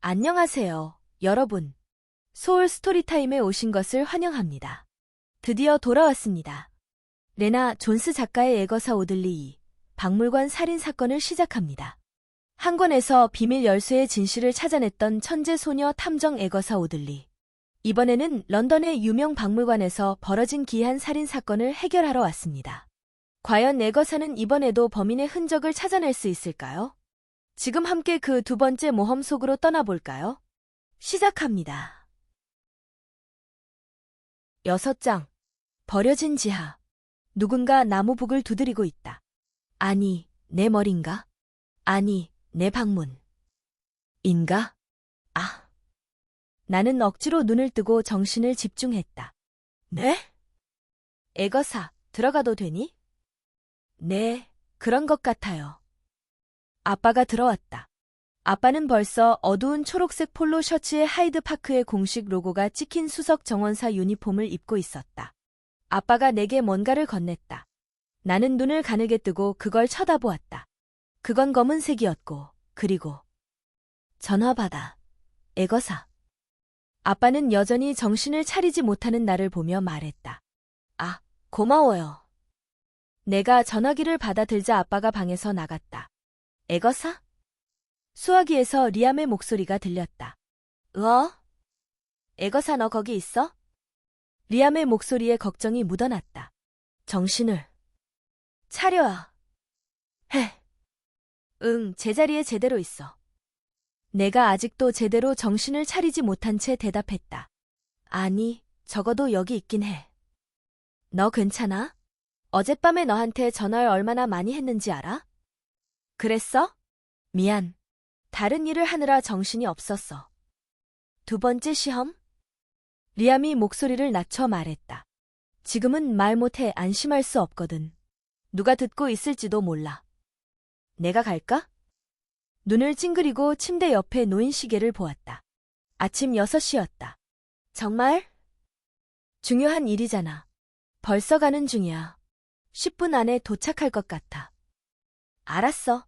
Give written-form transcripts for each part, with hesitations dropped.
안녕하세요, 여러분. 소울 스토리타임에 오신 것을 환영합니다. 드디어 돌아왔습니다. 레나 존스 작가의 에거사 오들리 박물관 살인 사건을 시작합니다. 한 권에서 비밀 열쇠의 진실을 찾아냈던 천재 소녀 탐정 에거사 오들리. 이번에는 런던의 유명 박물관에서 벌어진 기이한 살인 사건을 해결하러 왔습니다. 과연 에거사는 이번에도 범인의 흔적을 찾아낼 수 있을까요? 지금 함께 그 두 번째 모험 속으로 떠나볼까요? 시작합니다. 6장. 버려진 지하. 누군가 나무북을 두드리고 있다. 아니, 내 머린가? 아니, 내 방문. 인가? 아. 나는 억지로 눈을 뜨고 정신을 집중했다. 네? 에거사, 들어가도 되니? 네, 그런 것 같아요. 아빠가 들어왔다. 아빠는 벌써 어두운 초록색 폴로 셔츠에 하이드파크의 공식 로고가 찍힌 수석 정원사 유니폼을 입고 있었다. 아빠가 내게 뭔가를 건넸다. 나는 눈을 가늘게 뜨고 그걸 쳐다보았다. 그건 검은색이었고, 그리고 전화 받아. 에거사. 아빠는 여전히 정신을 차리지 못하는 나를 보며 말했다. 아, 고마워요. 내가 전화기를 받아들자 아빠가 방에서 나갔다. 에거사? 수화기에서 리암의 목소리가 들렸다. 에거사 너 거기 있어? 리암의 목소리에 걱정이 묻어났다. 정신을 차려야 해. 응, 제자리에 제대로 있어. 내가 아직도 제대로 정신을 차리지 못한 채 대답했다. 아니, 적어도 여기 있긴 해. 너 괜찮아? 어젯밤에 너한테 전화를 얼마나 많이 했는지 알아? 그랬어? 미안. 다른 일을 하느라 정신이 없었어. 두 번째 시험? 리암이 목소리를 낮춰 말했다. 지금은 말 못해 안심할 수 없거든. 누가 듣고 있을지도 몰라. 내가 갈까? 눈을 찡그리고 침대 옆에 놓인 시계를 보았다. 아침 6시였다. 정말? 중요한 일이잖아. 벌써 가는 중이야. 10분 안에 도착할 것 같아. 알았어.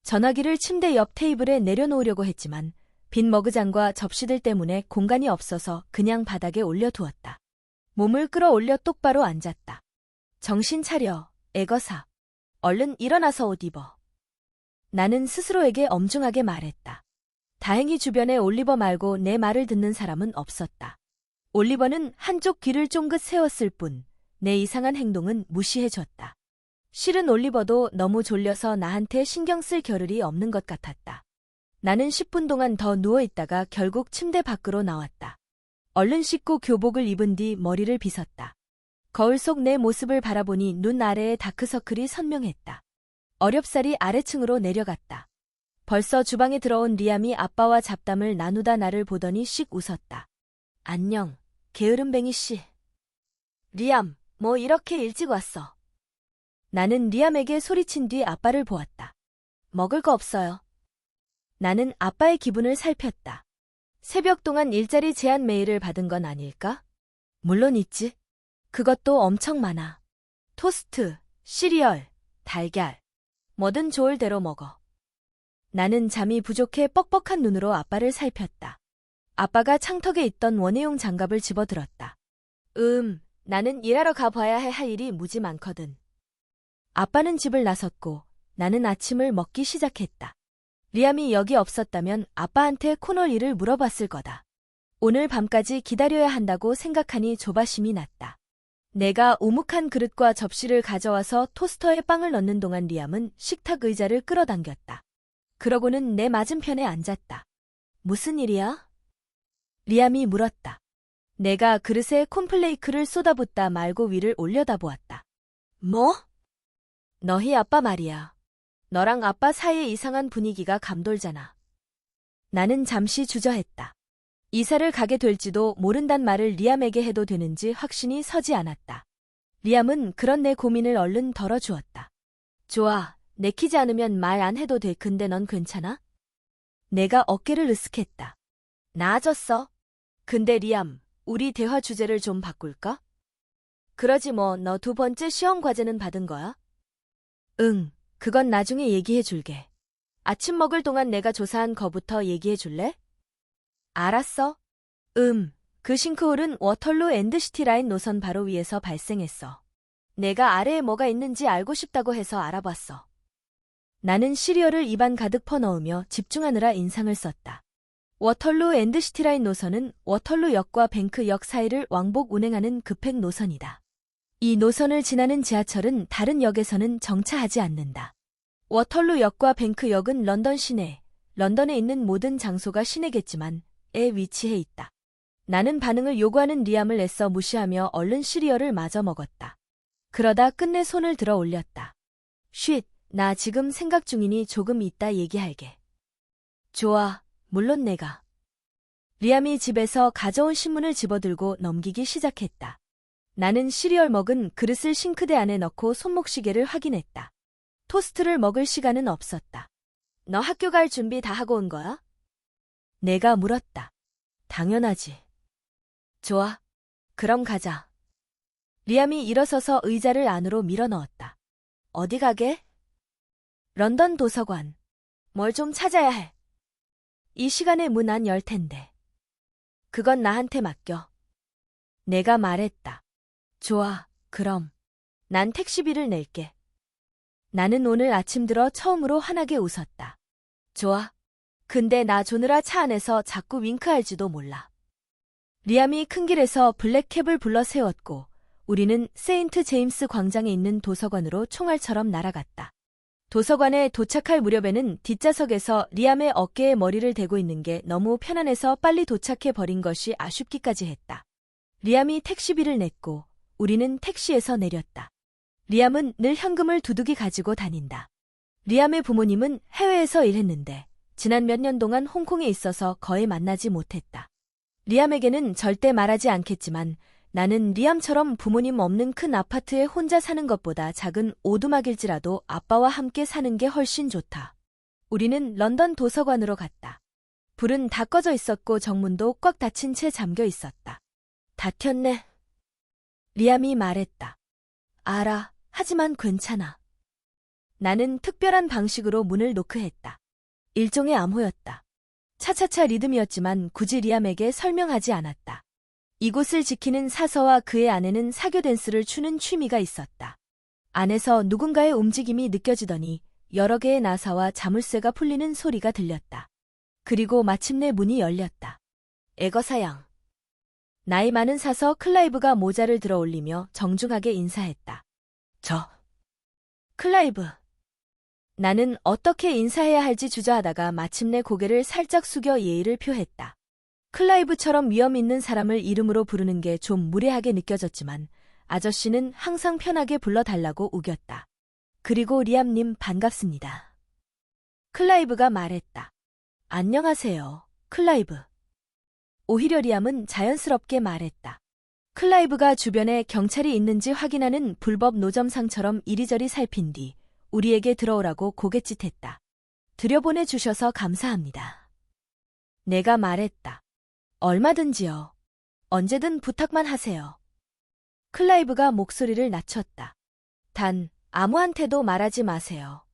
전화기를 침대 옆 테이블에 내려놓으려고 했지만 빈 머그잔과 접시들 때문에 공간이 없어서 그냥 바닥에 올려두었다. 몸을 끌어올려 똑바로 앉았다. 정신 차려, 에거사. 얼른 일어나서 옷 입어. 나는 스스로에게 엄중하게 말했다. 다행히 주변에 올리버 말고 내 말을 듣는 사람은 없었다. 올리버는 한쪽 귀를 쫑긋 세웠을 뿐 내 이상한 행동은 무시해줬다. 실은 올리버도 너무 졸려서 나한테 신경 쓸 겨를이 없는 것 같았다. 나는 10분 동안 더 누워있다가 결국 침대 밖으로 나왔다. 얼른 씻고 교복을 입은 뒤 머리를 빗었다. 거울 속 내 모습을 바라보니 눈 아래에 다크서클이 선명했다. 어렵사리 아래층으로 내려갔다. 벌써 주방에 들어온 리암이 아빠와 잡담을 나누다 나를 보더니 씩 웃었다. 안녕, 게으름뱅이 씨. 리암, 뭐 이렇게 일찍 왔어? 나는 리암에게 소리친 뒤 아빠를 보았다. 먹을 거 없어요. 나는 아빠의 기분을 살폈다. 새벽 동안 일자리 제한 메일을 받은 건 아닐까? 물론 있지. 그것도 엄청 많아. 토스트, 시리얼, 달걀. 뭐든 좋을 대로 먹어. 나는 잠이 부족해 뻑뻑한 눈으로 아빠를 살폈다. 아빠가 창턱에 있던 원예용 장갑을 집어들었다. 나는 일하러 가봐야 할 일이 무지 많거든. 아빠는 집을 나섰고 나는 아침을 먹기 시작했다. 리암이 여기 없었다면 아빠한테 코널 일을 물어봤을 거다. 오늘 밤까지 기다려야 한다고 생각하니 조바심이 났다. 내가 오묵한 그릇과 접시를 가져와서 토스터에 빵을 넣는 동안 리암은 식탁 의자를 끌어당겼다. 그러고는 내 맞은편에 앉았다. 무슨 일이야? 리암이 물었다. 내가 그릇에 콘플레이크를 쏟아붓다 말고 위를 올려다보았다. 뭐? 너희 아빠 말이야. 너랑 아빠 사이의 이상한 분위기가 감돌잖아. 나는 잠시 주저했다. 이사를 가게 될지도 모른단 말을 리암에게 해도 되는지 확신이 서지 않았다. 리암은 그런 내 고민을 얼른 덜어주었다. 좋아, 내키지 않으면 말 안 해도 돼. 근데 넌 괜찮아? 내가 어깨를 으쓱했다. 나아졌어. 근데 리암, 우리 대화 주제를 좀 바꿀까? 그러지 뭐, 너 두 번째 시험 과제는 받은 거야? 응, 그건 나중에 얘기해 줄게. 아침 먹을 동안 내가 조사한 거부터 얘기해 줄래? 알았어. 그 싱크홀은 워털루 앤드시티 라인 노선 바로 위에서 발생했어. 내가 아래에 뭐가 있는지 알고 싶다고 해서 알아봤어. 나는 시리얼을 입안 가득 퍼넣으며 집중하느라 인상을 썼다. 워털루 앤드시티 라인 노선은 워털루역과 뱅크역 사이를 왕복 운행하는 급행 노선이다. 이 노선을 지나는 지하철은 다른 역에서는 정차하지 않는다. 워털루역과 뱅크역은 런던 시내, 런던에 있는 모든 장소가 시내겠지만 에 위치해 있다. 나는 반응을 요구하는 리암을 애써 무시하며 얼른 시리얼을 마저 먹었다. 그러다 끝내 손을 들어 올렸다. 쉿, 나 지금 생각 중이니 조금 이따 얘기할게. 좋아, 물론 내가. 리암이 집에서 가져온 신문을 집어들고 넘기기 시작했다. 나는 시리얼 먹은 그릇을 싱크대 안에 넣고 손목시계를 확인했다. 토스트를 먹을 시간은 없었다. 너 학교 갈 준비 다 하고 온 거야? 내가 물었다. 당연하지. 좋아. 그럼 가자. 리암이 일어서서 의자를 안으로 밀어 넣었다. 어디 가게? 런던 도서관. 뭘 좀 찾아야 해. 이 시간에 문 안 열 텐데. 그건 나한테 맡겨. 내가 말했다. 좋아, 그럼. 난 택시비를 낼게. 나는 오늘 아침 들어 처음으로 환하게 웃었다. 좋아. 근데 나 조느라 차 안에서 자꾸 윙크할지도 몰라. 리암이 큰 길에서 블랙캡을 불러 세웠고 우리는 세인트 제임스 광장에 있는 도서관으로 총알처럼 날아갔다. 도서관에 도착할 무렵에는 뒷좌석에서 리암의 어깨에 머리를 대고 있는 게 너무 편안해서 빨리 도착해 버린 것이 아쉽기까지 했다. 리암이 택시비를 냈고 우리는 택시에서 내렸다. 리암은 늘 현금을 두둑이 가지고 다닌다. 리암의 부모님은 해외에서 일했는데 지난 몇 년 동안 홍콩에 있어서 거의 만나지 못했다. 리암에게는 절대 말하지 않겠지만 나는 리암처럼 부모님 없는 큰 아파트에 혼자 사는 것보다 작은 오두막일지라도 아빠와 함께 사는 게 훨씬 좋다. 우리는 런던 도서관으로 갔다. 불은 다 꺼져 있었고 정문도 꽉 닫힌 채 잠겨 있었다. 닫혔네. 리암이 말했다. 알아. 하지만 괜찮아. 나는 특별한 방식으로 문을 노크했다. 일종의 암호였다. 차차차 리듬이었지만 굳이 리암에게 설명하지 않았다. 이곳을 지키는 사서와 그의 아내는 사교 댄스를 추는 취미가 있었다. 안에서 누군가의 움직임이 느껴지더니 여러 개의 나사와 자물쇠가 풀리는 소리가 들렸다. 그리고 마침내 문이 열렸다. 애거사양. 나이 많은 사서 클라이브가 모자를 들어 올리며 정중하게 인사했다. 클라이브. 나는 어떻게 인사해야 할지 주저하다가 마침내 고개를 살짝 숙여 예의를 표했다. 클라이브처럼 위험 있는 사람을 이름으로 부르는 게 좀 무례하게 느껴졌지만 아저씨는 항상 편하게 불러달라고 우겼다. 그리고 리암님 반갑습니다. 클라이브가 말했다. 안녕하세요, 클라이브. 오히려 리암은 자연스럽게 말했다. 클라이브가 주변에 경찰이 있는지 확인하는 불법 노점상처럼 이리저리 살핀 뒤 우리에게 들어오라고 고갯짓했다. 들여보내주셔서 감사합니다. 내가 말했다. 얼마든지요. 언제든 부탁만 하세요. 클라이브가 목소리를 낮췄다. 단 아무한테도 말하지 마세요.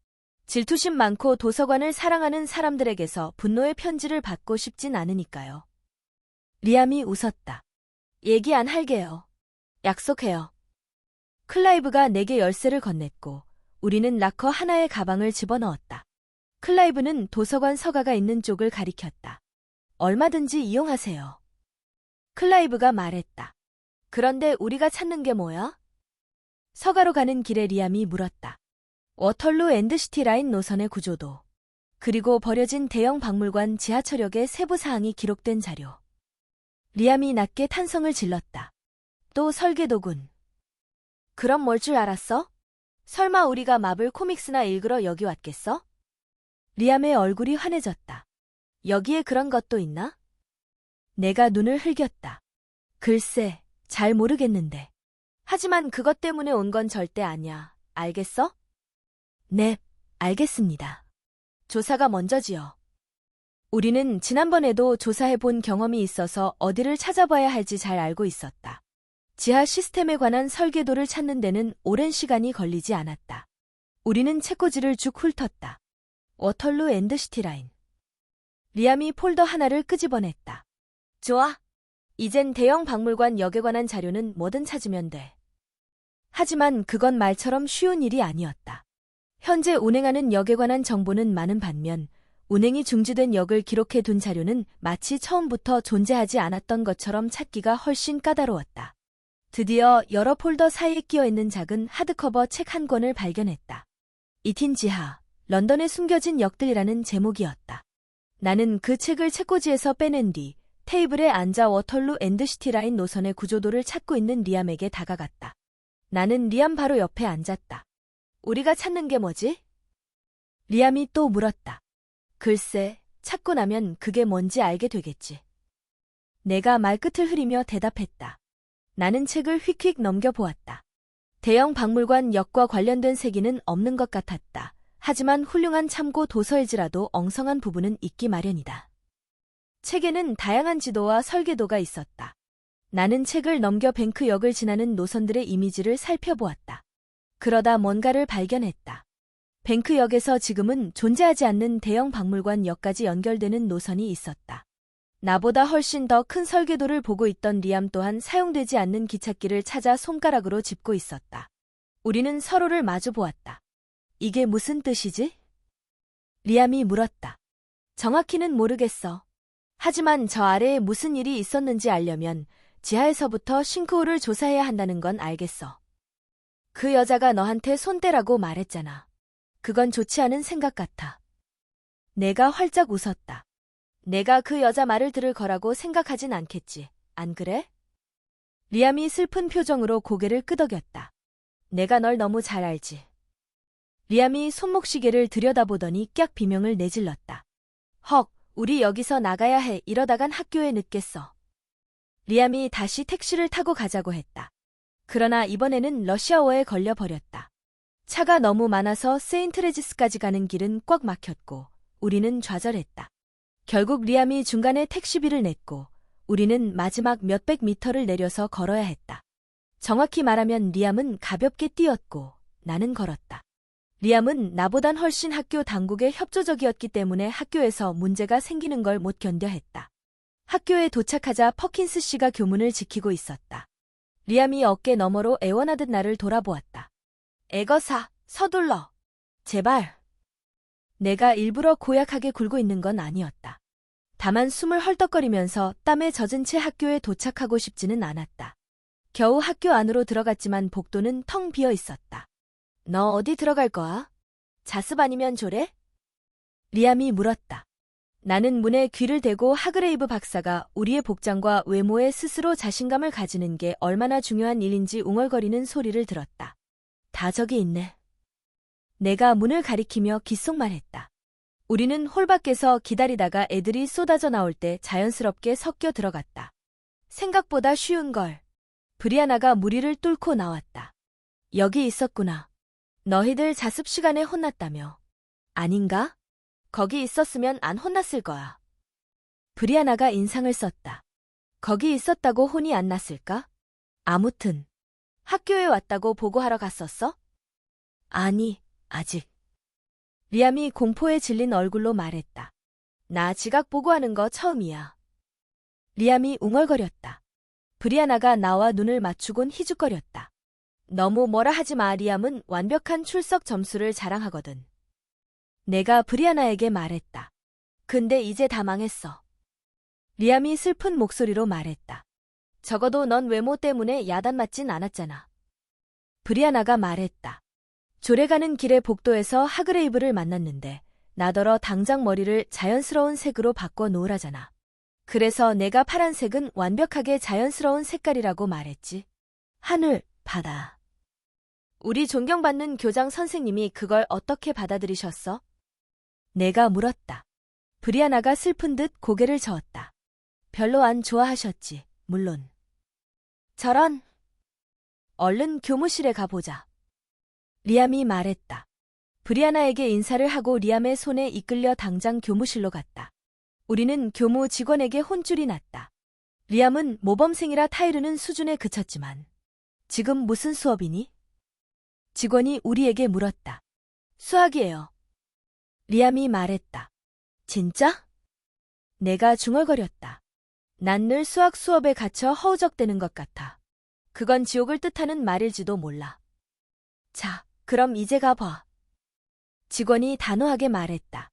질투심 많고 도서관을 사랑하는 사람들에게서 분노의 편지를 받고 싶진 않으니까요. 리암이 웃었다. 얘기 안 할게요. 약속해요. 클라이브가 내게 열쇠를 건넸고 우리는 락커 하나의 가방을 집어넣었다. 클라이브는 도서관 서가가 있는 쪽을 가리켰다. 얼마든지 이용하세요. 클라이브가 말했다. 그런데 우리가 찾는 게 뭐야? 서가로 가는 길에 리암이 물었다. 워털루 앤드시티 라인 노선의 구조도, 그리고 버려진 대형 박물관 지하철역의 세부 사항이 기록된 자료. 리암이 낮게 탄성을 질렀다. 또 설계도군. 그럼 뭘 줄 알았어? 설마 우리가 마블 코믹스나 읽으러 여기 왔겠어? 리암의 얼굴이 환해졌다. 여기에 그런 것도 있나? 내가 눈을 흘겼다. 글쎄, 잘 모르겠는데. 하지만 그것 때문에 온 건 절대 아니야. 알겠어? 네, 알겠습니다. 조사가 먼저지요. 우리는 지난번에도 조사해본 경험이 있어서 어디를 찾아봐야 할지 잘 알고 있었다. 지하 시스템에 관한 설계도를 찾는 데는 오랜 시간이 걸리지 않았다. 우리는 책꽂이를 쭉 훑었다. 워털루 앤드시티 라인. 리암이 폴더 하나를 끄집어냈다. 좋아. 이젠 대형 박물관 역에 관한 자료는 뭐든 찾으면 돼. 하지만 그건 말처럼 쉬운 일이 아니었다. 현재 운행하는 역에 관한 정보는 많은 반면 운행이 중지된 역을 기록해 둔 자료는 마치 처음부터 존재하지 않았던 것처럼 찾기가 훨씬 까다로웠다. 드디어 여러 폴더 사이에 끼어있는 작은 하드커버 책 한 권을 발견했다. 이틴 지하, 런던에 숨겨진 역들이라는 제목이었다. 나는 그 책을 책꽂이에서 빼낸 뒤 테이블에 앉아 워털루 앤드시티 라인 노선의 구조도를 찾고 있는 리암에게 다가갔다. 나는 리암 바로 옆에 앉았다. 우리가 찾는 게 뭐지? 리암이 또 물었다. 글쎄, 찾고 나면 그게 뭔지 알게 되겠지. 내가 말끝을 흐리며 대답했다. 나는 책을 휙휙 넘겨보았다. 대형 박물관 역과 관련된 세기는 없는 것 같았다. 하지만 훌륭한 참고 도서일지라도 엉성한 부분은 있기 마련이다. 책에는 다양한 지도와 설계도가 있었다. 나는 책을 넘겨 뱅크역을 지나는 노선들의 이미지를 살펴보았다. 그러다 뭔가를 발견했다. 뱅크역에서 지금은 존재하지 않는 대형 박물관 역까지 연결되는 노선이 있었다. 나보다 훨씬 더 큰 설계도를 보고 있던 리암 또한 사용되지 않는 기찻길을 찾아 손가락으로 짚고 있었다. 우리는 서로를 마주 보았다. 이게 무슨 뜻이지? 리암이 물었다. 정확히는 모르겠어. 하지만 저 아래에 무슨 일이 있었는지 알려면 지하에서부터 싱크홀을 조사해야 한다는 건 알겠어. 그 여자가 너한테 손 떼라고 말했잖아. 그건 좋지 않은 생각 같아. 내가 활짝 웃었다. 내가 그 여자 말을 들을 거라고 생각하진 않겠지. 안 그래? 리암이 슬픈 표정으로 고개를 끄덕였다. 내가 널 너무 잘 알지. 리암이 손목시계를 들여다보더니 깍 비명을 내질렀다. 헉, 우리 여기서 나가야 해. 이러다간 학교에 늦겠어. 리암이 다시 택시를 타고 가자고 했다. 그러나 이번에는 러시아워에 걸려버렸다. 차가 너무 많아서 세인트레지스까지 가는 길은 꽉 막혔고 우리는 좌절했다. 결국 리암이 중간에 택시비를 냈고 우리는 마지막 몇백 미터를 내려서 걸어야 했다. 정확히 말하면 리암은 가볍게 뛰었고 나는 걸었다. 리암은 나보단 훨씬 학교 당국에 협조적이었기 때문에 학교에서 문제가 생기는 걸 못 견뎌 했다. 학교에 도착하자 퍼킨스 씨가 교문을 지키고 있었다. 리암이 어깨 너머로 애원하듯 나를 돌아보았다. 애거사, 서둘러. 제발. 내가 일부러 고약하게 굴고 있는 건 아니었다. 다만 숨을 헐떡거리면서 땀에 젖은 채 학교에 도착하고 싶지는 않았다. 겨우 학교 안으로 들어갔지만 복도는 텅 비어 있었다. 너 어디 들어갈 거야? 자습 아니면 조례? 리암이 물었다. 나는 문에 귀를 대고 하그레이브 박사가 우리의 복장과 외모에 스스로 자신감을 가지는 게 얼마나 중요한 일인지 웅얼거리는 소리를 들었다. 다 저기 있네. 내가 문을 가리키며 귓속말했다. 우리는 홀 밖에서 기다리다가 애들이 쏟아져 나올 때 자연스럽게 섞여 들어갔다. 생각보다 쉬운 걸. 브리아나가 무리를 뚫고 나왔다. 여기 있었구나. 너희들 자습 시간에 혼났다며. 아닌가? 거기 있었으면 안 혼났을 거야. 브리아나가 인상을 썼다. 거기 있었다고 혼이 안 났을까? 아무튼 학교에 왔다고 보고하러 갔었어? 아니, 아직. 리암이 공포에 질린 얼굴로 말했다. 나 지각 보고하는 거 처음이야. 리암이 웅얼거렸다. 브리아나가 나와 눈을 맞추곤 희죽거렸다. 너무 뭐라 하지 마. 리암은 완벽한 출석 점수를 자랑하거든. 내가 브리아나에게 말했다. 근데 이제 다 망했어. 리암이 슬픈 목소리로 말했다. 적어도 넌 외모 때문에 야단 맞진 않았잖아. 브리아나가 말했다. 조례 가는 길에 복도에서 하그레이브를 만났는데 나더러 당장 머리를 자연스러운 색으로 바꿔 놓으라잖아. 그래서 내가 파란색은 완벽하게 자연스러운 색깔이라고 말했지. 하늘, 바다. 우리 존경받는 교장 선생님이 그걸 어떻게 받아들이셨어? 내가 물었다. 브리아나가 슬픈 듯 고개를 저었다. 별로 안 좋아하셨지, 물론. 저런. 얼른 교무실에 가보자. 리암이 말했다. 브리아나에게 인사를 하고 리암의 손에 이끌려 당장 교무실로 갔다. 우리는 교무 직원에게 혼쭐이 났다. 리암은 모범생이라 타이르는 수준에 그쳤지만 지금 무슨 수업이니? 직원이 우리에게 물었다. 수학이에요. 리암이 말했다. 진짜? 내가 중얼거렸다. 난 늘 수학 수업에 갇혀 허우적대는 것 같아. 그건 지옥을 뜻하는 말일지도 몰라. 자, 그럼 이제 가봐. 직원이 단호하게 말했다.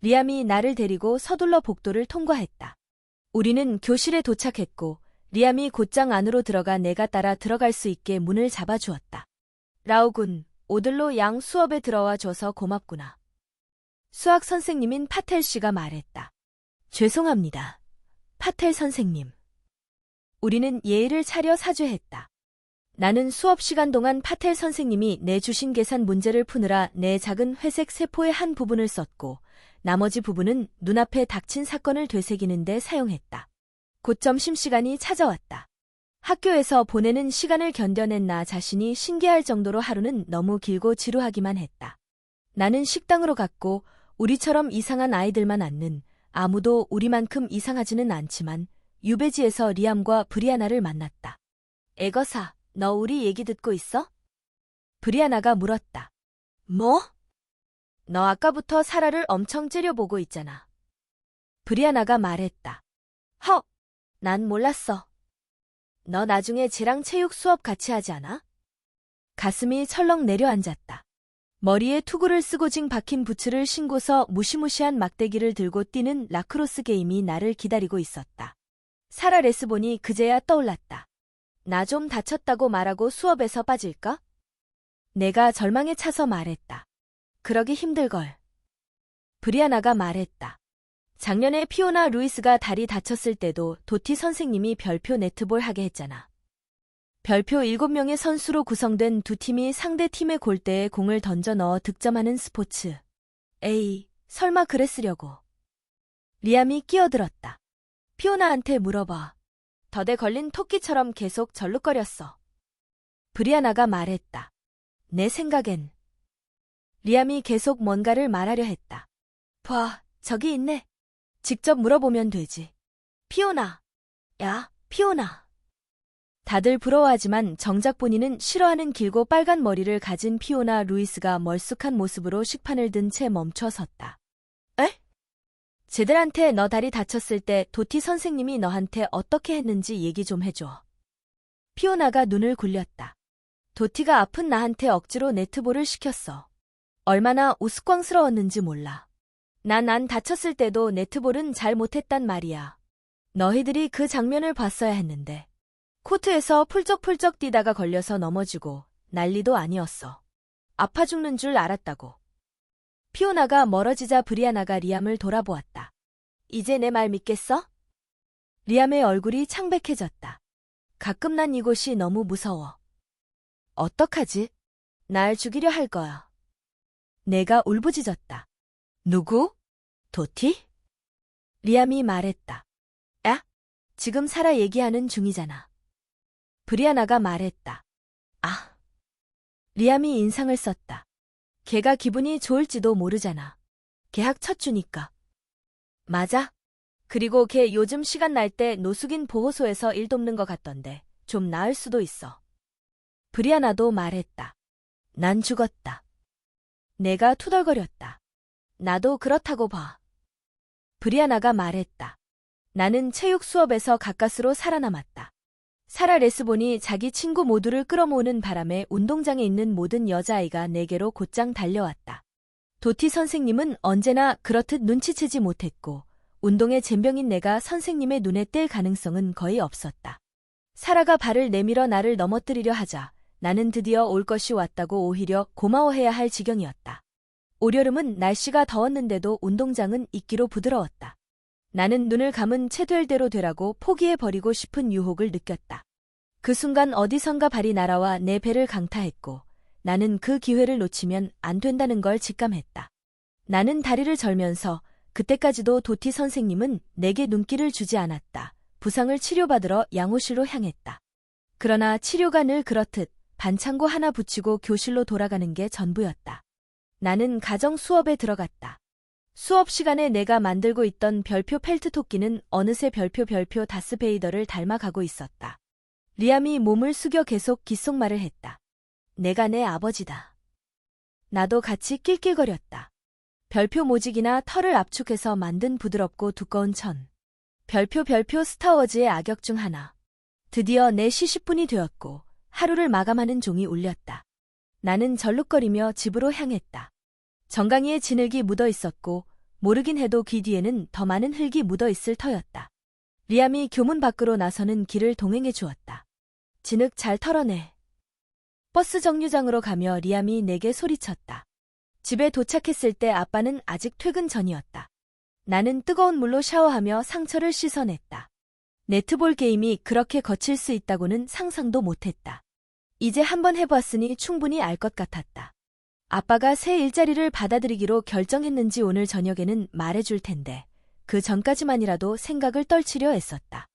리암이 나를 데리고 서둘러 복도를 통과했다. 우리는 교실에 도착했고 리암이 곧장 안으로 들어가 내가 따라 들어갈 수 있게 문을 잡아주었다. 라오군, 오들로 양 수업에 들어와 줘서 고맙구나. 수학 선생님인 파텔 씨가 말했다. 죄송합니다. 파텔 선생님. 우리는 예의를 차려 사죄했다. 나는 수업 시간 동안 파텔 선생님이 내주신 계산 문제를 푸느라 내 작은 회색 세포의 한 부분을 썼고 나머지 부분은 눈앞에 닥친 사건을 되새기는 데 사용했다. 곧 점심시간이 찾아왔다. 학교에서 보내는 시간을 견뎌낸 나 자신이 신기할 정도로 하루는 너무 길고 지루하기만 했다. 나는 식당으로 갔고 우리처럼 이상한 아이들만 앉는, 아무도 우리만큼 이상하지는 않지만 유배지에서 리암과 브리아나를 만났다. 애거사, 너 우리 얘기 듣고 있어? 브리아나가 물었다. 뭐? 너 아까부터 사라를 엄청 째려보고 있잖아. 브리아나가 말했다. 헉! 난 몰랐어. 너 나중에 쟤랑 체육 수업 같이 하지 않아? 가슴이 철렁 내려앉았다. 머리에 투구를 쓰고 징 박힌 부츠를 신고서 무시무시한 막대기를 들고 뛰는 라크로스 게임이 나를 기다리고 있었다. 사라 레스본이 그제야 떠올랐다. 나 좀 다쳤다고 말하고 수업에서 빠질까? 내가 절망에 차서 말했다. 그러기 힘들걸. 브리아나가 말했다. 작년에 피오나 루이스가 다리 다쳤을 때도 도티 선생님이 별표 네트볼 하게 했잖아. 별표 7명의 선수로 구성된 두 팀이 상대 팀의 골대에 공을 던져 넣어 득점하는 스포츠. 에이, 설마 그랬으려고. 리암이 끼어들었다. 피오나한테 물어봐. 덫에 걸린 토끼처럼 계속 절룩거렸어. 브리아나가 말했다. 내 생각엔. 리암이 계속 뭔가를 말하려 했다. 봐, 저기 있네. 직접 물어보면 되지. 피오나. 야, 피오나. 다들 부러워하지만 정작 본인은 싫어하는 길고 빨간 머리를 가진 피오나 루이스가 멀쑥한 모습으로 식판을 든 채 멈춰 섰다. 에? 쟤들한테 너 다리 다쳤을 때 도티 선생님이 너한테 어떻게 했는지 얘기 좀 해줘. 피오나가 눈을 굴렸다. 도티가 아픈 나한테 억지로 네트볼을 시켰어. 얼마나 우스꽝스러웠는지 몰라. 난 다쳤을 때도 네트볼은 잘 못했단 말이야. 너희들이 그 장면을 봤어야 했는데. 코트에서 풀쩍풀쩍 뛰다가 걸려서 넘어지고 난리도 아니었어. 아파 죽는 줄 알았다고. 피오나가 멀어지자 브리아나가 리암을 돌아보았다. 이제 내 말 믿겠어? 리암의 얼굴이 창백해졌다. 가끔 난 이곳이 너무 무서워. 어떡하지? 날 죽이려 할 거야. 내가 울부짖었다. 누구? 도티? 리암이 말했다. 야, 지금 사라 얘기하는 중이잖아. 브리아나가 말했다. 아. 리암이 인상을 썼다. 걔가 기분이 좋을지도 모르잖아. 개학 첫 주니까. 맞아. 그리고 걔 요즘 시간 날 때 노숙인 보호소에서 일 돕는 것 같던데 좀 나을 수도 있어. 브리아나도 말했다. 난 죽었다. 내가 투덜거렸다. 나도 그렇다고 봐. 브리아나가 말했다. 나는 체육 수업에서 가까스로 살아남았다. 사라 레스본이 자기 친구 모두를 끌어모으는 바람에 운동장에 있는 모든 여자아이가 내게로 곧장 달려왔다. 도티 선생님은 언제나 그렇듯 눈치채지 못했고 운동에 젬병인 내가 선생님의 눈에 띌 가능성은 거의 없었다. 사라가 발을 내밀어 나를 넘어뜨리려 하자 나는 드디어 올 것이 왔다고 오히려 고마워해야 할 지경이었다. 올여름은 날씨가 더웠는데도 운동장은 있기로 부드러웠다. 나는 눈을 감은 채 될 대로 되라고 포기해버리고 싶은 유혹을 느꼈다. 그 순간 어디선가 발이 날아와 내 배를 강타했고 나는 그 기회를 놓치면 안 된다는 걸 직감했다. 나는 다리를 절면서 그때까지도 도티 선생님은 내게 눈길을 주지 않았다. 부상을 치료받으러 양호실로 향했다. 그러나 치료가 늘 그렇듯 반창고 하나 붙이고 교실로 돌아가는 게 전부였다. 나는 가정 수업에 들어갔다. 수업 시간에 내가 만들고 있던 별표 펠트 토끼는 어느새 별표 다스베이더를 닮아가고 있었다. 리암이 몸을 숙여 계속 귓속말을 했다. 내가 내 아버지다. 나도 같이 낄낄거렸다. 별표 모직이나 털을 압축해서 만든 부드럽고 두꺼운 천. 별표 스타워즈의 악역 중 하나. 드디어 4시 10분이 되었고 하루를 마감하는 종이 울렸다. 나는 절룩거리며 집으로 향했다. 정강이의 진흙이 묻어 있었고 모르긴 해도 귀 뒤에는 더 많은 흙이 묻어 있을 터였다. 리암이 교문 밖으로 나서는 길을 동행해 주었다. 진흙 잘 털어내. 버스 정류장으로 가며 리암이 내게 소리쳤다. 집에 도착했을 때 아빠는 아직 퇴근 전이었다. 나는 뜨거운 물로 샤워하며 상처를 씻어냈다. 네트볼 게임이 그렇게 거칠 수 있다고는 상상도 못했다. 이제 한번 해봤으니 충분히 알 것 같았다. 아빠가 새 일자리를 받아들이기로 결정했는지 오늘 저녁에는 말해줄 텐데 그 전까지만이라도 생각을 떨치려 애썼다.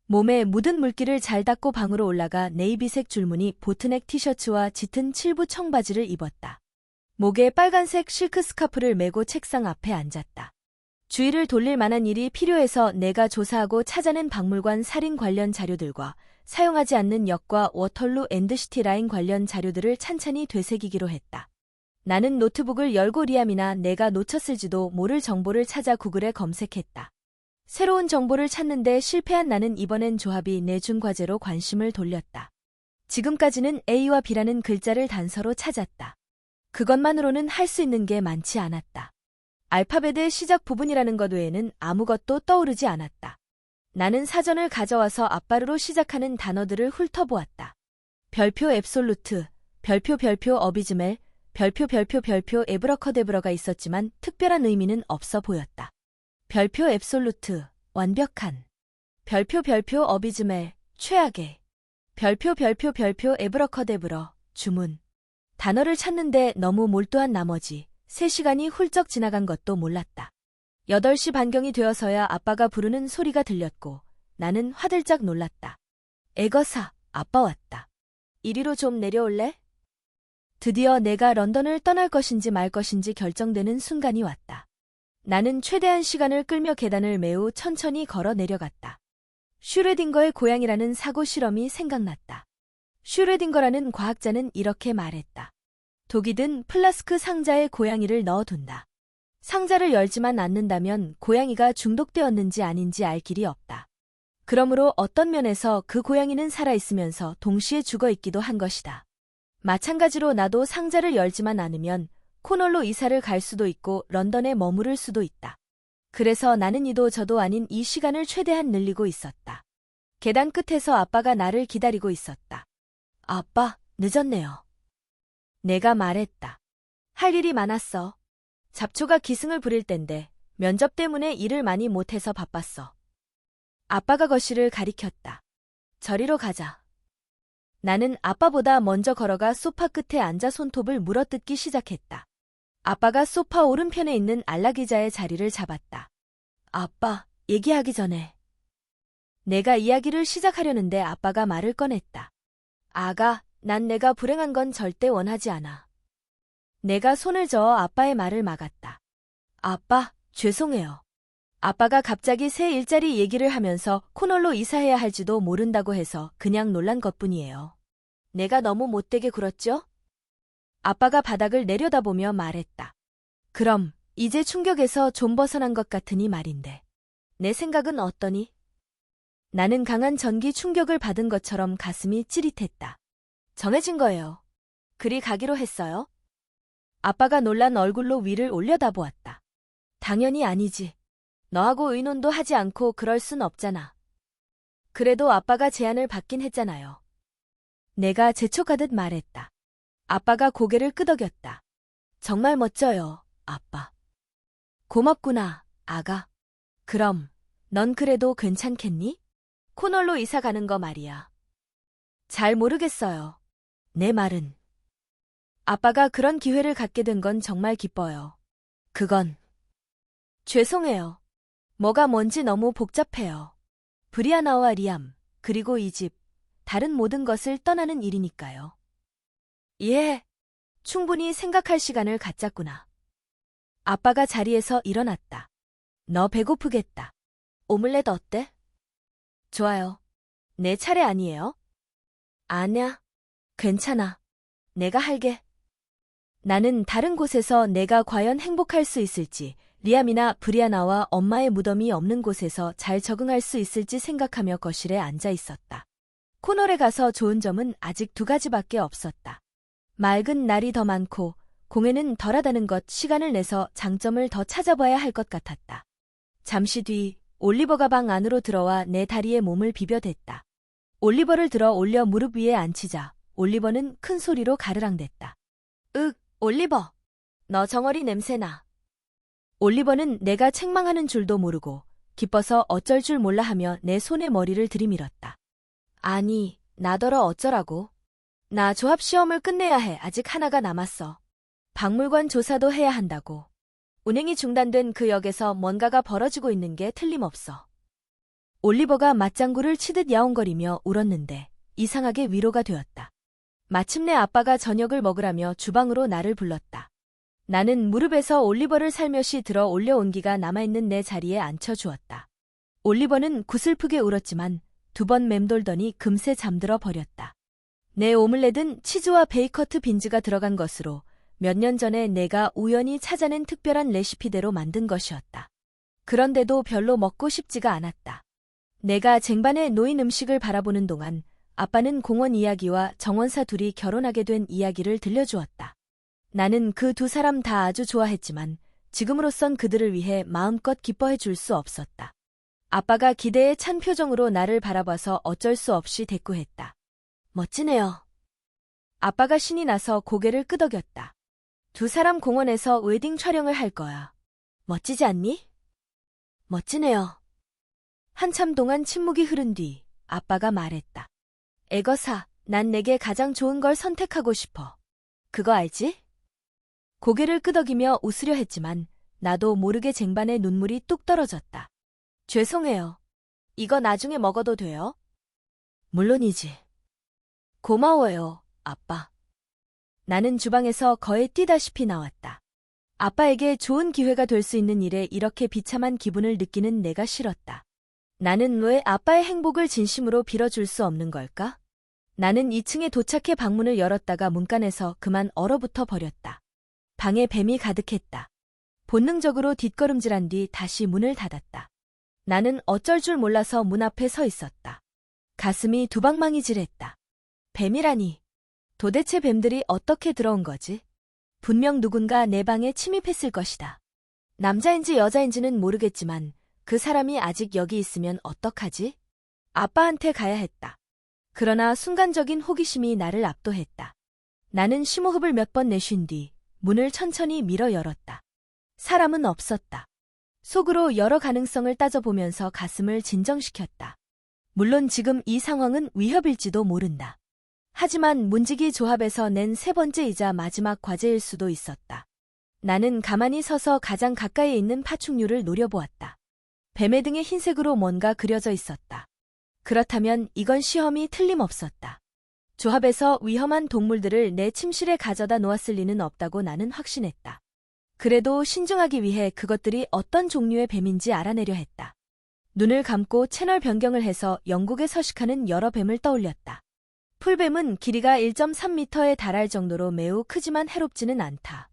몸에 묻은 물기를 잘 닦고 방으로 올라가 네이비색 줄무늬 보트넥 티셔츠와 짙은 칠부 청바지를 입었다. 목에 빨간색 실크 스카프를 메고 책상 앞에 앉았다. 주의를 돌릴 만한 일이 필요해서 내가 조사하고 찾아낸 박물관 살인 관련 자료들과 사용하지 않는 역과 워털루 앤드시티 라인 관련 자료들을 찬찬히 되새기기로 했다. 나는 노트북을 열고 리암이나 내가 놓쳤을지도 모를 정보를 찾아 구글에 검색했다. 새로운 정보를 찾는데 실패한 나는 이번엔 조합이 내준 과제로 관심을 돌렸다. 지금까지는 A와 B라는 글자를 단서로 찾았다. 그것만으로는 할 수 있는 게 많지 않았다. 알파벳의 시작 부분이라는 것 외에는 아무것도 떠오르지 않았다. 나는 사전을 가져와서 앞발으로 시작하는 단어들을 훑어보았다. 별표 앱솔루트, 별표 어비즈멜, 별표 에브러커데브러가 있었지만 특별한 의미는 없어 보였다. 별표 앱솔루트, 완벽한. 별표 어비즈멜, 최악의. 별표 에브러커데브러, 주문. 단어를 찾는데 너무 몰두한 나머지 3시간이 훌쩍 지나간 것도 몰랐다. 8시 반경이 되어서야 아빠가 부르는 소리가 들렸고 나는 화들짝 놀랐다. 애거사, 아빠 왔다. 이리로 좀 내려올래? 드디어 내가 런던을 떠날 것인지 말 것인지 결정되는 순간이 왔다. 나는 최대한 시간을 끌며 계단을 매우 천천히 걸어 내려갔다. 슈레딩거의 고양이라는 사고 실험이 생각났다. 슈레딩거라는 과학자는 이렇게 말했다. 독이 든 플라스크 상자에 고양이를 넣어둔다. 상자를 열지만 않는다면 고양이가 중독되었는지 아닌지 알 길이 없다. 그러므로 어떤 면에서 그 고양이는 살아있으면서 동시에 죽어있기도 한 것이다. 마찬가지로 나도 상자를 열지만 않으면 코널로 이사를 갈 수도 있고 런던에 머무를 수도 있다. 그래서 나는 이도 저도 아닌 이 시간을 최대한 늘리고 있었다. 계단 끝에서 아빠가 나를 기다리고 있었다. 아빠, 늦었네요. 내가 말했다. 할 일이 많았어. 잡초가 기승을 부릴 땐데 면접 때문에 일을 많이 못해서 바빴어. 아빠가 거실을 가리켰다. 저리로 가자. 나는 아빠보다 먼저 걸어가 소파 끝에 앉아 손톱을 물어뜯기 시작했다. 아빠가 소파 오른편에 있는 안락의자의 자리를 잡았다. 아빠, 얘기하기 전에. 내가 이야기를 시작하려는데 아빠가 말을 꺼냈다. 아가, 난 내가 불행한 건 절대 원하지 않아. 내가 손을 저어 아빠의 말을 막았다. 아빠, 죄송해요. 아빠가 갑자기 새 일자리 얘기를 하면서 코널로 이사해야 할지도 모른다고 해서 그냥 놀란 것뿐이에요. 내가 너무 못되게 굴었죠? 아빠가 바닥을 내려다보며 말했다. 그럼 이제 충격에서 좀 벗어난 것 같으니 말인데. 내 생각은 어떠니? 나는 강한 전기 충격을 받은 것처럼 가슴이 찌릿했다. 정해진 거예요. 그리 가기로 했어요? 아빠가 놀란 얼굴로 위를 올려다보았다. 당연히 아니지. 너하고 의논도 하지 않고 그럴 순 없잖아. 그래도 아빠가 제안을 받긴 했잖아요. 내가 재촉하듯 말했다. 아빠가 고개를 끄덕였다. 정말 멋져요, 아빠. 고맙구나, 아가. 그럼 넌 그래도 괜찮겠니? 코널로 이사 가는 거 말이야. 잘 모르겠어요. 내 말은. 아빠가 그런 기회를 갖게 된 건 정말 기뻐요. 그건. 죄송해요. 뭐가 뭔지 너무 복잡해요. 브리아나와 리암, 그리고 이 집, 다른 모든 것을 떠나는 일이니까요. 예, 충분히 생각할 시간을 갖자꾸나. 아빠가 자리에서 일어났다. 너 배고프겠다. 오믈렛 어때? 좋아요. 내 차례 아니에요? 아냐, 괜찮아. 내가 할게. 나는 다른 곳에서 내가 과연 행복할 수 있을지, 리암이나 브리아나와 엄마의 무덤이 없는 곳에서 잘 적응할 수 있을지 생각하며 거실에 앉아 있었다. 코널에 가서 좋은 점은 아직 두 가지밖에 없었다. 맑은 날이 더 많고 공해는 덜하다는 것, 시간을 내서 장점을 더 찾아봐야 할 것 같았다. 잠시 뒤 올리버가 방 안으로 들어와 내 다리에 몸을 비벼댔다. 올리버를 들어 올려 무릎 위에 앉히자 올리버는 큰 소리로 가르랑댔다. 윽, 올리버. 너 정어리 냄새나. 올리버는 내가 책망하는 줄도 모르고 기뻐서 어쩔 줄 몰라 하며 내 손에 머리를 들이밀었다. 아니, 나더러 어쩌라고. 나 조합시험을 끝내야 해. 아직 하나가 남았어. 박물관 조사도 해야 한다고. 운행이 중단된 그 역에서 뭔가가 벌어지고 있는 게 틀림없어. 올리버가 맞장구를 치듯 야옹거리며 울었는데 이상하게 위로가 되었다. 마침내 아빠가 저녁을 먹으라며 주방으로 나를 불렀다. 나는 무릎에서 올리버를 살며시 들어 올려 온기가 남아있는 내 자리에 앉혀주었다. 올리버는 구슬프게 울었지만 두 번 맴돌더니 금세 잠들어 버렸다. 내 오믈렛은 치즈와 베이커트 빈즈가 들어간 것으로 몇 년 전에 내가 우연히 찾아낸 특별한 레시피대로 만든 것이었다. 그런데도 별로 먹고 싶지가 않았다. 내가 쟁반에 놓인 음식을 바라보는 동안 아빠는 공원 이야기와 정원사 둘이 결혼하게 된 이야기를 들려주었다. 나는 그 두 사람 다 아주 좋아했지만 지금으로선 그들을 위해 마음껏 기뻐해 줄 수 없었다. 아빠가 기대에 찬 표정으로 나를 바라봐서 어쩔 수 없이 대꾸했다. 멋지네요. 아빠가 신이 나서 고개를 끄덕였다. 두 사람 공원에서 웨딩 촬영을 할 거야. 멋지지 않니? 멋지네요. 한참 동안 침묵이 흐른 뒤 아빠가 말했다. 애거사, 난 내게 가장 좋은 걸 선택하고 싶어. 그거 알지? 고개를 끄덕이며 웃으려 했지만 나도 모르게 쟁반에 눈물이 뚝 떨어졌다. 죄송해요. 이거 나중에 먹어도 돼요? 물론이지. 고마워요, 아빠. 나는 주방에서 거의 뛰다시피 나왔다. 아빠에게 좋은 기회가 될 수 있는 일에 이렇게 비참한 기분을 느끼는 내가 싫었다. 나는 왜 아빠의 행복을 진심으로 빌어줄 수 없는 걸까? 나는 2층에 도착해 방문을 열었다가 문간에서 그만 얼어붙어 버렸다. 방에 뱀이 가득했다. 본능적으로 뒷걸음질한 뒤 다시 문을 닫았다. 나는 어쩔 줄 몰라서 문 앞에 서 있었다. 가슴이 두방망이질했다. 뱀이라니. 도대체 뱀들이 어떻게 들어온 거지? 분명 누군가 내 방에 침입했을 것이다. 남자인지 여자인지는 모르겠지만 그 사람이 아직 여기 있으면 어떡하지? 아빠한테 가야 했다. 그러나 순간적인 호기심이 나를 압도했다. 나는 심호흡을 몇 번 내쉰 뒤 문을 천천히 밀어 열었다. 사람은 없었다. 속으로 여러 가능성을 따져보면서 가슴을 진정시켰다. 물론 지금 이 상황은 위협일지도 모른다. 하지만 문지기 조합에서 낸 세 번째이자 마지막 과제일 수도 있었다. 나는 가만히 서서 가장 가까이에 있는 파충류를 노려보았다. 뱀의 등에 흰색으로 뭔가 그려져 있었다. 그렇다면 이건 시험이 틀림없었다. 조합에서 위험한 동물들을 내 침실에 가져다 놓았을 리는 없다고 나는 확신했다. 그래도 신중하기 위해 그것들이 어떤 종류의 뱀인지 알아내려 했다. 눈을 감고 채널 변경을 해서 영국에 서식하는 여러 뱀을 떠올렸다. 풀뱀은 길이가 1.3m에 달할 정도로 매우 크지만 해롭지는 않다.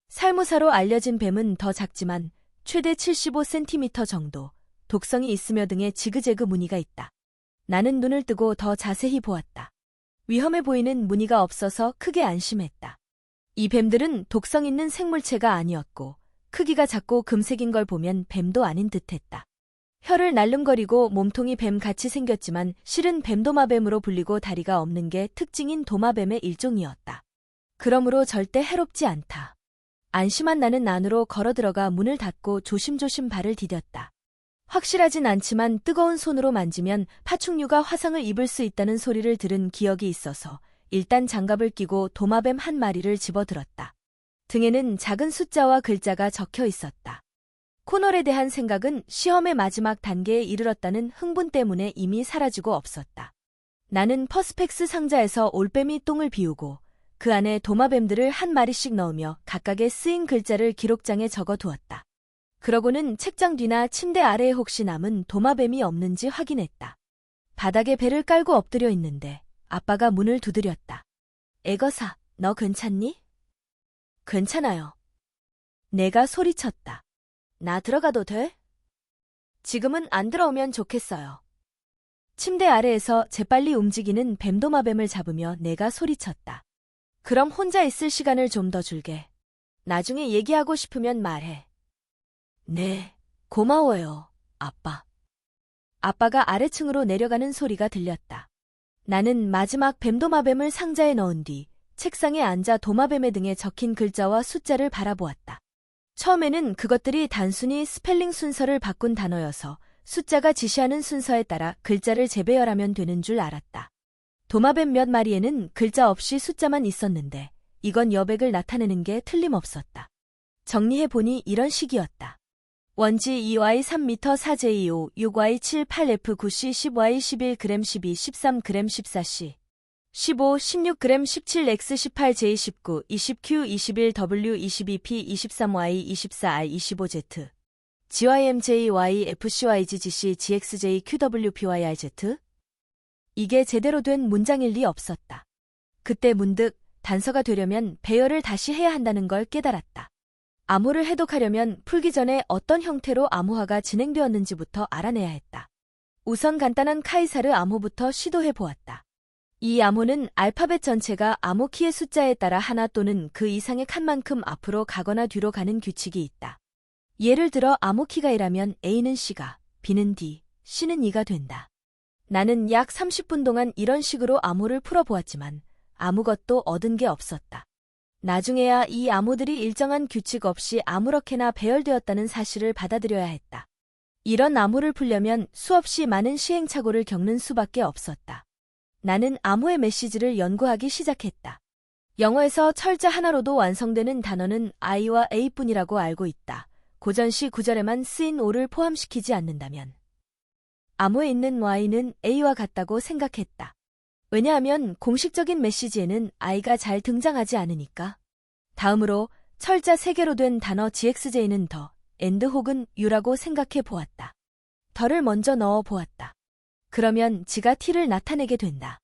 살무사로 알려진 뱀은 더 작지만 최대 75cm 정도, 독성이 있으며 등에 지그재그 무늬가 있다. 나는 눈을 뜨고 더 자세히 보았다. 위험해 보이는 무늬가 없어서 크게 안심했다. 이 뱀들은 독성 있는 생물체가 아니었고 크기가 작고 금색인 걸 보면 뱀도 아닌 듯했다. 혀를 날름거리고 몸통이 뱀같이 생겼지만 실은 뱀도마뱀으로 불리고 다리가 없는 게 특징인 도마뱀의 일종이었다. 그러므로 절대 해롭지 않다. 안심한 나는 안으로 걸어 들어가 문을 닫고 조심조심 발을 디뎠다. 확실하진 않지만 뜨거운 손으로 만지면 파충류가 화상을 입을 수 있다는 소리를 들은 기억이 있어서 일단 장갑을 끼고 도마뱀 한 마리를 집어들었다. 등에는 작은 숫자와 글자가 적혀 있었다. 코널에 대한 생각은 시험의 마지막 단계에 이르렀다는 흥분 때문에 이미 사라지고 없었다. 나는 퍼스펙스 상자에서 올빼미 똥을 비우고 그 안에 도마뱀들을 한 마리씩 넣으며 각각의 쓰인 글자를 기록장에 적어두었다. 그러고는 책장 뒤나 침대 아래에 혹시 남은 도마뱀이 없는지 확인했다. 바닥에 배를 깔고 엎드려 있는데 아빠가 문을 두드렸다. 애거사, 너 괜찮니? 괜찮아요. 내가 소리쳤다. 나 들어가도 돼? 지금은 안 들어오면 좋겠어요. 침대 아래에서 재빨리 움직이는 뱀도마뱀을 잡으며 내가 소리쳤다. 그럼 혼자 있을 시간을 좀 더 줄게. 나중에 얘기하고 싶으면 말해. 네, 고마워요, 아빠. 아빠가 아래층으로 내려가는 소리가 들렸다. 나는 마지막 뱀도마뱀을 상자에 넣은 뒤 책상에 앉아 도마뱀의 등에 적힌 글자와 숫자를 바라보았다. 처음에는 그것들이 단순히 스펠링 순서를 바꾼 단어여서 숫자가 지시하는 순서에 따라 글자를 재배열하면 되는 줄 알았다. 도마뱀 몇 마리에는 글자 없이 숫자만 있었는데 이건 여백을 나타내는 게 틀림없었다. 정리해보니 이런 식이었다. 원지 2y 3m 4j5 6y 7 8f 9c 10y 11g 12 13g 14c 15 16g 17x 18j 19 20q 21w 22p 23y 24i 25z gymjy fcyg gc gxj qw pyrz 이게 제대로 된 문장일 리 없었다. 그때 문득 단서가 되려면 배열을 다시 해야 한다는 걸 깨달았다. 암호를 해독하려면 풀기 전에 어떤 형태로 암호화가 진행되었는지부터 알아내야 했다. 우선 간단한 카이사르 암호부터 시도해보았다. 이 암호는 알파벳 전체가 암호 키의 숫자에 따라 하나 또는 그 이상의 칸만큼 앞으로 가거나 뒤로 가는 규칙이 있다. 예를 들어 암호 키가 1이라면 A는 C가, B는 D, C는 E가 된다. 나는 약 30분 동안 이런 식으로 암호를 풀어보았지만 아무것도 얻은 게 없었다. 나중에야 이 암호들이 일정한 규칙 없이 아무렇게나 배열되었다는 사실을 받아들여야 했다. 이런 암호를 풀려면 수없이 많은 시행착오를 겪는 수밖에 없었다. 나는 암호의 메시지를 연구하기 시작했다. 영어에서 철자 하나로도 완성되는 단어는 I와 A뿐이라고 알고 있다. 고전시 구절에만 쓰인 O를 포함시키지 않는다면. 암호에 있는 Y는 A와 같다고 생각했다. 왜냐하면 공식적인 메시지에는 I가 잘 등장하지 않으니까. 다음으로 철자 3개로 된 단어 GXJ는 더, and 혹은 U라고 생각해 보았다. 더를 먼저 넣어 보았다. 그러면 G가 T를 나타내게 된다.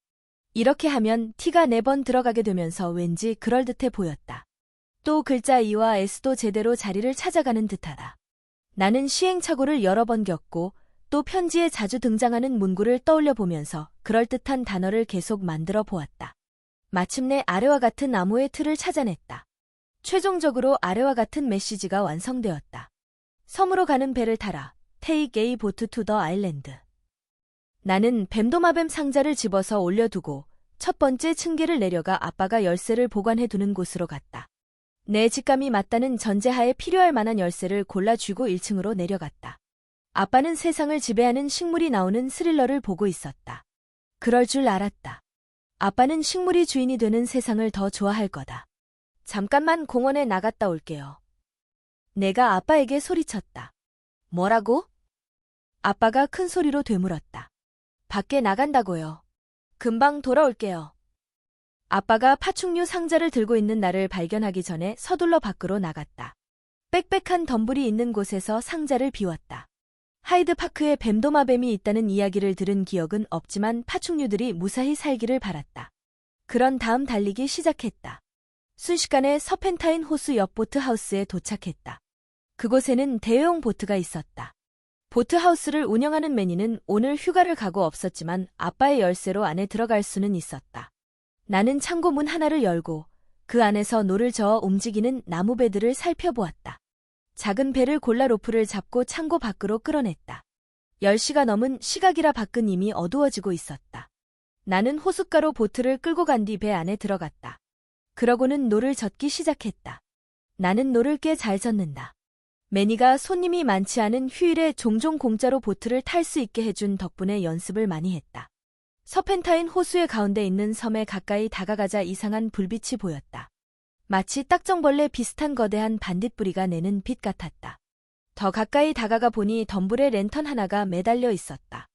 이렇게 하면 T가 4번 들어가게 되면서 왠지 그럴듯해 보였다. 또 글자 E와 S도 제대로 자리를 찾아가는 듯하다. 나는 시행착오를 여러 번 겪고 또 편지에 자주 등장하는 문구를 떠올려 보면서 그럴듯한 단어를 계속 만들어 보았다. 마침내 아래와 같은 암호의 틀을 찾아냈다. 최종적으로 아래와 같은 메시지가 완성되었다. 섬으로 가는 배를 타라. Take a boat to the island. 나는 뱀도마뱀 상자를 집어서 올려두고 첫 번째 층계를 내려가 아빠가 열쇠를 보관해두는 곳으로 갔다. 내 직감이 맞다는 전제하에 필요할 만한 열쇠를 골라 쥐고 1층으로 내려갔다. 아빠는 세상을 지배하는 식물이 나오는 스릴러를 보고 있었다. 그럴 줄 알았다. 아빠는 식물이 주인이 되는 세상을 더 좋아할 거다. 잠깐만 공원에 나갔다 올게요. 내가 아빠에게 소리쳤다. 뭐라고? 아빠가 큰 소리로 되물었다. 밖에 나간다고요. 금방 돌아올게요. 아빠가 파충류 상자를 들고 있는 나를 발견하기 전에 서둘러 밖으로 나갔다. 빽빽한 덤불이 있는 곳에서 상자를 비웠다. 하이드파크에 뱀도마뱀이 있다는 이야기를 들은 기억은 없지만 파충류들이 무사히 살기를 바랐다. 그런 다음 달리기 시작했다. 순식간에 서펜타인 호수 옆 보트하우스에 도착했다. 그곳에는 대여용 보트가 있었다. 보트하우스를 운영하는 매니는 오늘 휴가를 가고 없었지만 아빠의 열쇠로 안에 들어갈 수는 있었다. 나는 창고 문 하나를 열고 그 안에서 노를 저어 움직이는 나무배들을 살펴보았다. 작은 배를 골라 로프를 잡고 창고 밖으로 끌어냈다. 10시가 넘은 시각이라 밖은 이미 어두워지고 있었다. 나는 호숫가로 보트를 끌고 간 뒤 배 안에 들어갔다. 그러고는 노를 젓기 시작했다. 나는 노를 꽤 잘 젓는다. 매니가 손님이 많지 않은 휴일에 종종 공짜로 보트를 탈 수 있게 해준 덕분에 연습을 많이 했다. 서펜타인 호수의 가운데 있는 섬에 가까이 다가가자 이상한 불빛이 보였다. 마치 딱정벌레 비슷한 거대한 반딧불이가 내는 빛 같았다. 더 가까이 다가가 보니 덤불에 랜턴 하나가 매달려 있었다.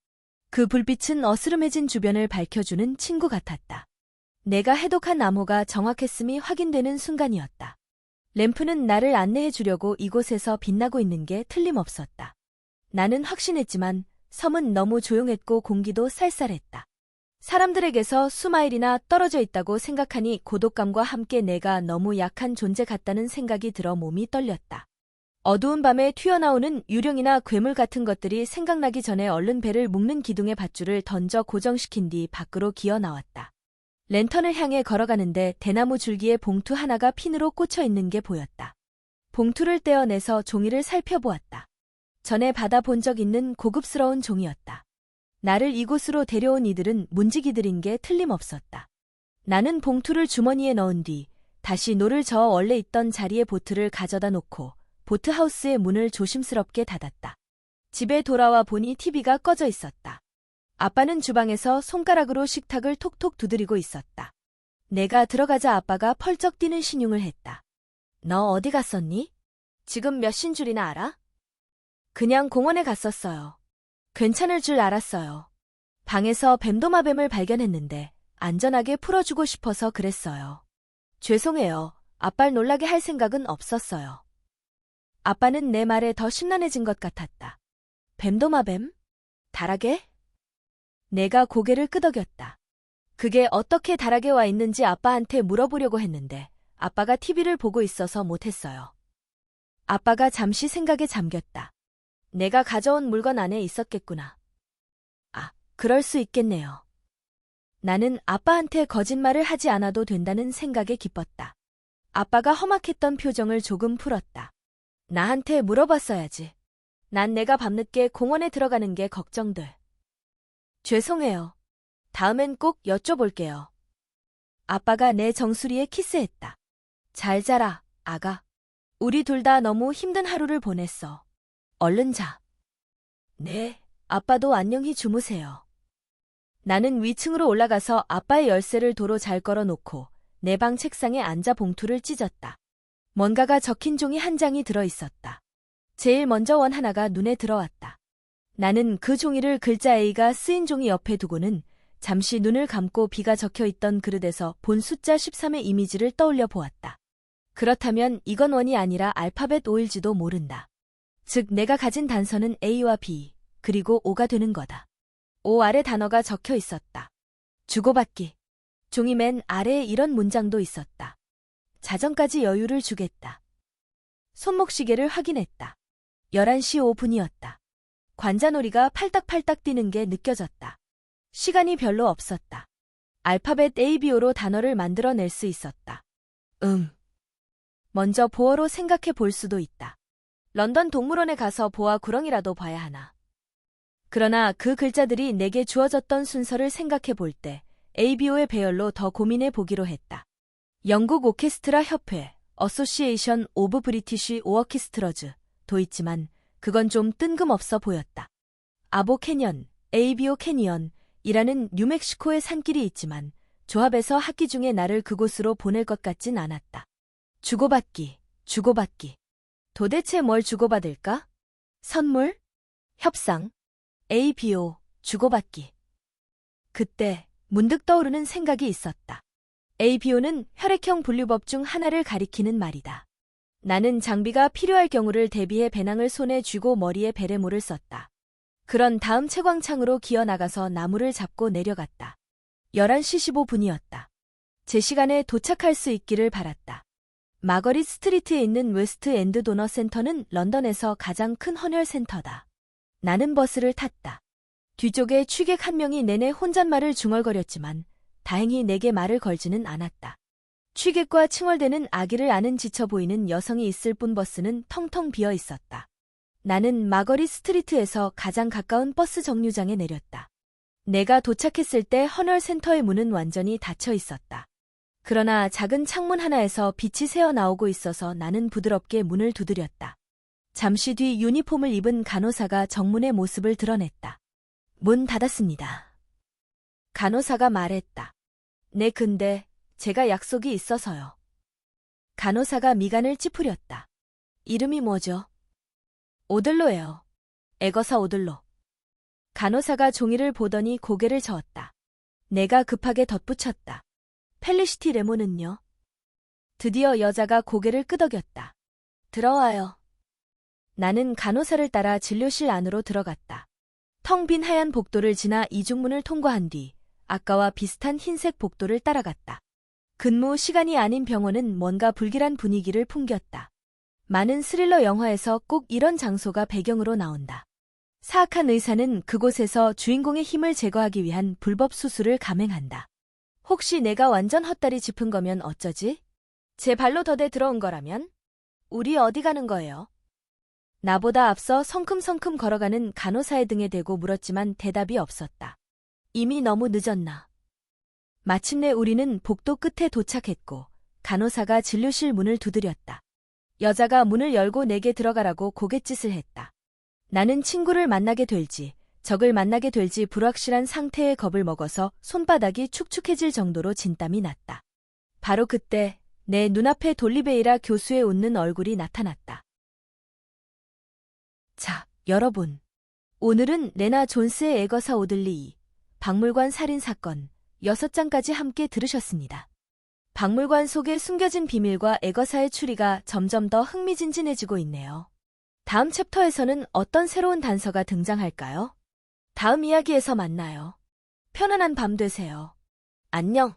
그 불빛은 어스름해진 주변을 밝혀주는 친구 같았다. 내가 해독한 암호가 정확했음이 확인되는 순간이었다. 램프는 나를 안내해 주려고 이곳에서 빛나고 있는 게 틀림없었다. 나는 확신했지만 섬은 너무 조용했고 공기도 쌀쌀했다. 사람들에게서 수마일이나 떨어져 있다고 생각하니 고독감과 함께 내가 너무 약한 존재 같다는 생각이 들어 몸이 떨렸다. 어두운 밤에 튀어나오는 유령이나 괴물 같은 것들이 생각나기 전에 얼른 배를 묶는 기둥에 밧줄을 던져 고정시킨 뒤 밖으로 기어 나왔다. 랜턴을 향해 걸어가는데 대나무 줄기에 봉투 하나가 핀으로 꽂혀 있는 게 보였다. 봉투를 떼어내서 종이를 살펴보았다. 전에 받아본 적 있는 고급스러운 종이었다. 나를 이곳으로 데려온 이들은 문지기들인 게 틀림없었다. 나는 봉투를 주머니에 넣은 뒤 다시 노를 저어 원래 있던 자리에 보트를 가져다 놓고 보트하우스의 문을 조심스럽게 닫았다. 집에 돌아와 보니 TV가 꺼져 있었다. 아빠는 주방에서 손가락으로 식탁을 톡톡 두드리고 있었다. 내가 들어가자 아빠가 펄쩍 뛰는 신용을 했다. 너 어디 갔었니? 지금 몇 신 줄이나 알아? 그냥 공원에 갔었어요. 괜찮을 줄 알았어요. 방에서 뱀도마뱀을 발견했는데 안전하게 풀어주고 싶어서 그랬어요. 죄송해요. 아빠를 놀라게 할 생각은 없었어요. 아빠는 내 말에 더 심란해진 것 같았다. 뱀도마뱀? 다락에? 내가 고개를 끄덕였다. 그게 어떻게 다락에 와 있는지 아빠한테 물어보려고 했는데 아빠가 TV를 보고 있어서 못했어요. 아빠가 잠시 생각에 잠겼다. 내가 가져온 물건 안에 있었겠구나. 아, 그럴 수 있겠네요. 나는 아빠한테 거짓말을 하지 않아도 된다는 생각에 기뻤다. 아빠가 험악했던 표정을 조금 풀었다. 나한테 물어봤어야지. 난 내가 밤늦게 공원에 들어가는 게 걱정돼. 죄송해요. 다음엔 꼭 여쭤볼게요. 아빠가 내 정수리에 키스했다. 잘 자라, 아가. 우리 둘 다 너무 힘든 하루를 보냈어. 얼른 자. 네, 아빠도 안녕히 주무세요. 나는 위층으로 올라가서 아빠의 열쇠를 도로 잘 걸어놓고 내 방 책상에 앉아 봉투를 찢었다. 뭔가가 적힌 종이 한 장이 들어있었다. 제일 먼저 원 하나가 눈에 들어왔다. 나는 그 종이를 글자 A가 쓰인 종이 옆에 두고는 잠시 눈을 감고 B가 적혀있던 그릇에서 본 숫자 13의 이미지를 떠올려 보았다. 그렇다면 이건 원이 아니라 알파벳 O일지도 모른다. 즉 내가 가진 단서는 A와 B, 그리고 O가 되는 거다. O 아래 단어가 적혀 있었다. 주고받기. 종이 맨 아래에 이런 문장도 있었다. 자정까지 여유를 주겠다. 손목시계를 확인했다. 11시 5분이었다. 관자놀이가 팔딱팔딱 뛰는 게 느껴졌다. 시간이 별로 없었다. 알파벳 ABO로 단어를 만들어낼 수 있었다. 먼저 보어로 생각해 볼 수도 있다. 런던 동물원에 가서 보아 구렁이라도 봐야 하나. 그러나 그 글자들이 내게 주어졌던 순서를 생각해 볼 때 ABO의 배열로 더 고민해 보기로 했다. 영국 오케스트라 협회, 어소시에이션 오브 브리티시 오어케스트러즈도 있지만 그건 좀 뜬금없어 보였다. 아보 캐년, ABO 캐니언이라는 뉴멕시코의 산길이 있지만 조합에서 학기 중에 나를 그곳으로 보낼 것 같진 않았다. 주고받기, 주고받기. 도대체 뭘 주고받을까? 선물? 협상? ABO, 주고받기. 그때 문득 떠오르는 생각이 있었다. ABO는 혈액형 분류법 중 하나를 가리키는 말이다. 나는 장비가 필요할 경우를 대비해 배낭을 손에 쥐고 머리에 베레모를 썼다. 그런 다음 채광창으로 기어나가서 나무를 잡고 내려갔다. 11시 15분이었다. 제 시간에 도착할 수 있기를 바랐다. 마거릿 스트리트에 있는 웨스트 엔드 도너 센터는 런던에서 가장 큰 헌혈 센터다. 나는 버스를 탔다. 뒤쪽에 취객 한 명이 내내 혼잣말을 중얼거렸지만 다행히 내게 말을 걸지는 않았다. 취객과 칭얼대는 아기를 아는 지쳐 보이는 여성이 있을 뿐 버스는 텅텅 비어 있었다. 나는 마거릿 스트리트에서 가장 가까운 버스 정류장에 내렸다. 내가 도착했을 때 헌혈 센터의 문은 완전히 닫혀 있었다. 그러나 작은 창문 하나에서 빛이 새어나오고 있어서 나는 부드럽게 문을 두드렸다. 잠시 뒤 유니폼을 입은 간호사가 정문의 모습을 드러냈다. 문 닫았습니다. 간호사가 말했다. 네, 근데 제가 약속이 있어서요. 간호사가 미간을 찌푸렸다. 이름이 뭐죠? 오들로예요. 에거사 오들로. 간호사가 종이를 보더니 고개를 저었다. 내가 급하게 덧붙였다. 펠리시티 레모는요? 드디어 여자가 고개를 끄덕였다. 들어와요. 나는 간호사를 따라 진료실 안으로 들어갔다. 텅 빈 하얀 복도를 지나 이중문을 통과한 뒤 아까와 비슷한 흰색 복도를 따라갔다. 근무 시간이 아닌 병원은 뭔가 불길한 분위기를 풍겼다. 많은 스릴러 영화에서 꼭 이런 장소가 배경으로 나온다. 사악한 의사는 그곳에서 주인공의 힘을 제거하기 위한 불법 수술을 감행한다. 혹시 내가 완전 헛다리 짚은 거면 어쩌지? 제 발로 덫에 들어온 거라면? 우리 어디 가는 거예요? 나보다 앞서 성큼성큼 걸어가는 간호사의 등에 대고 물었지만 대답이 없었다. 이미 너무 늦었나. 마침내 우리는 복도 끝에 도착했고 간호사가 진료실 문을 두드렸다. 여자가 문을 열고 내게 들어가라고 고갯짓을 했다. 나는 친구를 만나게 될지 적을 만나게 될지 불확실한 상태의 겁을 먹어서 손바닥이 축축해질 정도로 진땀이 났다. 바로 그때 내 눈앞에 돌리베이라 교수의 웃는 얼굴이 나타났다. 자, 여러분. 오늘은 레나 존스의 에거사 오들리 박물관 살인 사건 6장까지 함께 들으셨습니다. 박물관 속에 숨겨진 비밀과 에거사의 추리가 점점 더 흥미진진해지고 있네요. 다음 챕터에서는 어떤 새로운 단서가 등장할까요? 다음 이야기에서 만나요. 편안한 밤 되세요. 안녕.